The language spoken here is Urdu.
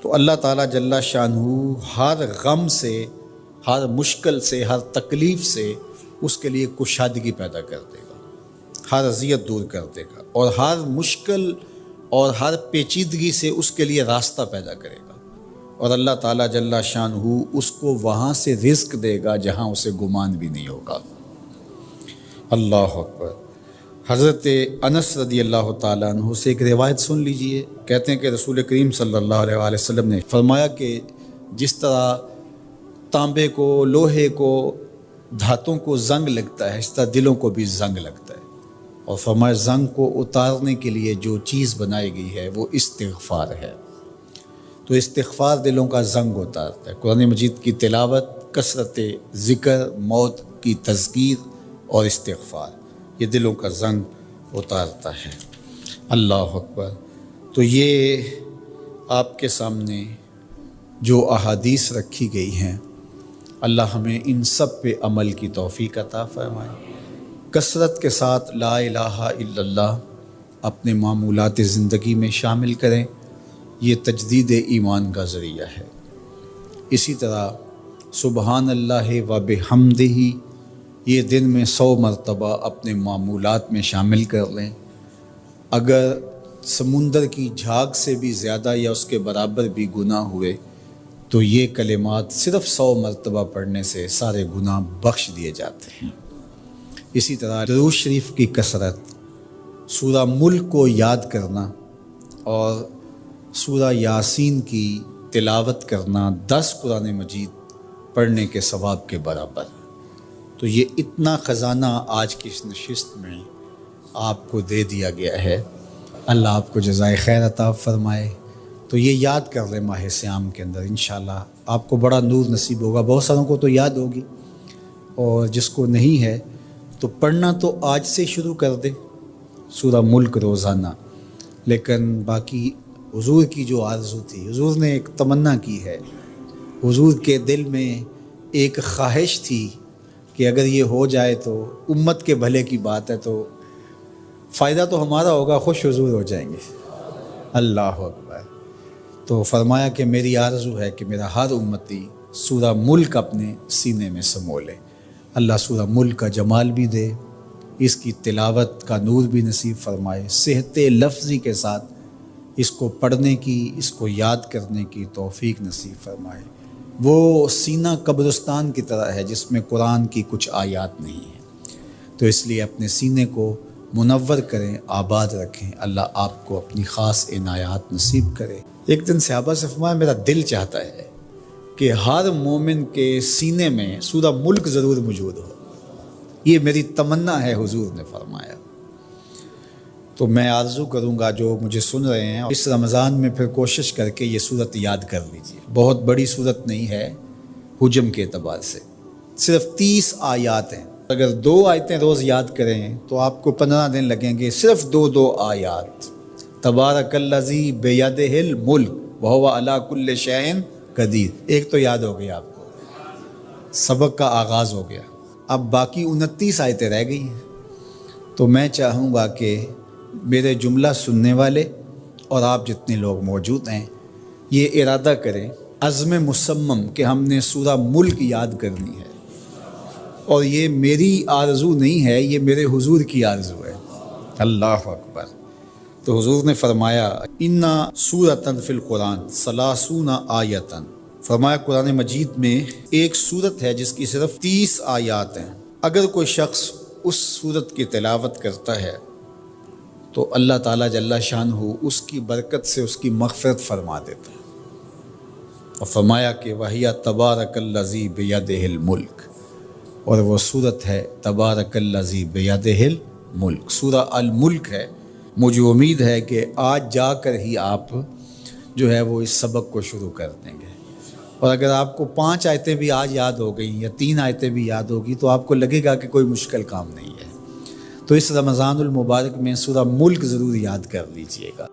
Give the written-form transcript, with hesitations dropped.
تو اللہ تعالیٰ جل شانہ ہر غم سے، ہر مشکل سے، ہر تکلیف سے اس کے لیے کشادگی پیدا کر دے گا، ہر اذیت دور کر دے گا، اور ہر مشکل اور ہر پیچیدگی سے اس کے لیے راستہ پیدا کرے گا، اور اللہ تعالیٰ جل شانہ اس کو وہاں سے رزق دے گا جہاں اسے گمان بھی نہیں ہوگا۔ اللہ اکبر۔ حضرت انس رضی اللہ تعالیٰ عنہ سے ایک روایت سن لیجئے۔ کہتے ہیں کہ رسول کریم صلی اللہ علیہ وآلہ وسلم نے فرمایا کہ جس طرح تانبے کو، لوہے کو، دھاتوں کو زنگ لگتا ہے، اس طرح دلوں کو بھی زنگ لگتا ہے، اور فرمایا زنگ کو اتارنے کے لیے جو چیز بنائی گئی ہے وہ استغفار ہے۔ تو استغفار دلوں کا زنگ اتارتا ہے۔ قرآن مجید کی تلاوت، کثرت ذکر، موت کی تذکیر اور استغفار، یہ دلوں کا زنگ اتارتا ہے۔ اللہ اکبر۔ تو یہ آپ کے سامنے جو احادیث رکھی گئی ہیں، اللہ ہمیں ان سب پہ عمل کی توفیق عطا فرمائے۔ کثرت کے ساتھ لا الہ الا اللہ اپنے معمولات زندگی میں شامل کریں، یہ تجدید ایمان کا ذریعہ ہے۔ اسی طرح سبحان اللہ و بحمدہ یہ دن میں 100 مرتبہ اپنے معمولات میں شامل کر لیں۔ اگر سمندر کی جھاگ سے بھی زیادہ یا اس کے برابر بھی گناہ ہوئے تو یہ کلمات صرف 100 مرتبہ پڑھنے سے سارے گناہ بخش دیے جاتے ہیں۔ اسی طرح درود شریف کی کثرت، سورہ ملک کو یاد کرنا اور سورہ یاسین کی تلاوت کرنا 10 قرآن مجید پڑھنے کے ثواب کے برابر۔ تو یہ اتنا خزانہ آج کی اس نشست میں آپ کو دے دیا گیا ہے۔ اللہ آپ کو جزائے خیر عطا فرمائے۔ تو یہ یاد کر لیں ماہ صیام کے اندر، انشاءاللہ آپ کو بڑا نور نصیب ہوگا۔ بہت ساروں کو تو یاد ہوگی، اور جس کو نہیں ہے تو پڑھنا تو آج سے شروع کر دے سورہ ملک روزانہ۔ لیکن باقی حضور کی جو آرزو تھی، حضور نے ایک تمنا کی ہے، حضور کے دل میں ایک خواہش تھی کہ اگر یہ ہو جائے تو امت کے بھلے کی بات ہے، تو فائدہ تو ہمارا ہوگا، خوش حضور ہو جائیں گے۔ اللہ اکبر۔ تو فرمایا کہ میری آرزو ہے کہ میرا ہر امتی سورہ ملک اپنے سینے میں سمو لے۔ اللہ سورہ ملک کا جمال بھی دے، اس کی تلاوت کا نور بھی نصیب فرمائے، صحت لفظی کے ساتھ اس کو پڑھنے کی، اس کو یاد کرنے کی توفیق نصیب فرمائے۔ وہ سینہ قبرستان کی طرح ہے جس میں قرآن کی کچھ آیات نہیں ہیں، تو اس لیے اپنے سینے کو منور کریں، آباد رکھیں۔ اللہ آپ کو اپنی خاص عنایات نصیب کرے۔ ایک دن صحابہ سے فرمایا میرا دل چاہتا ہے کہ ہر مومن کے سینے میں سورہ ملک ضرور موجود ہو، یہ میری تمنا ہے، حضور نے فرمایا۔ تو میں آرزو کروں گا جو مجھے سن رہے ہیں، اس رمضان میں پھر کوشش کر کے یہ صورت یاد کر لیجیے۔ بہت بڑی صورت نہیں ہے حجم کے اعتبار سے، صرف 30 آیات ہیں۔ اگر 2 آیتیں روز یاد کریں تو آپ کو 15 دن لگیں گے، صرف 2 آیات۔ تبارک الذی بیدہ الملک وہو علی کل شیء قدیر، ایک تو یاد ہو گئی آپ کو، سبق کا آغاز ہو گیا۔ اب باقی 29 آیتیں رہ گئی ہیں۔ تو میں چاہوں گا کہ میرے جملہ سننے والے اور آپ جتنے لوگ موجود ہیں یہ ارادہ کریں، عزم مصمم، کہ ہم نے سورہ ملک یاد کرنی ہے، اور یہ میری آرزو نہیں ہے، یہ میرے حضور کی آرزو ہے۔ اللہ اکبر۔ تو حضور نے فرمایا اِنَّ سورۃ فی القرآن 30 آیۃ، فرمایا قرآن مجید میں ایک سورت ہے جس کی صرف 30 آیات ہیں۔ اگر کوئی شخص اس سورت کی تلاوت کرتا ہے تو اللہ تعالیٰ جل شانہ اس کی برکت سے اس کی مغفرت فرما دیتا ہے۔ اور فرمایا کہ وَهِيَ تَبَارَكَ الَّذِي بِيَدِهِ الْمُلْكُ، اور وہ صورت ہے تبارک الذی بیدہ الملک، سورہ الملک ہے۔ مجھے امید ہے کہ آج جا کر ہی آپ جو ہے وہ اس سبق کو شروع کر دیں گے، اور اگر آپ کو 5 آیتیں بھی آج یاد ہو گئیں یا 3 آیتیں بھی یاد ہوگی تو آپ کو لگے گا کہ کوئی مشکل کام نہیں ہے۔ تو اس رمضان المبارک میں سورہ ملک ضرور یاد کر لیجئے گا۔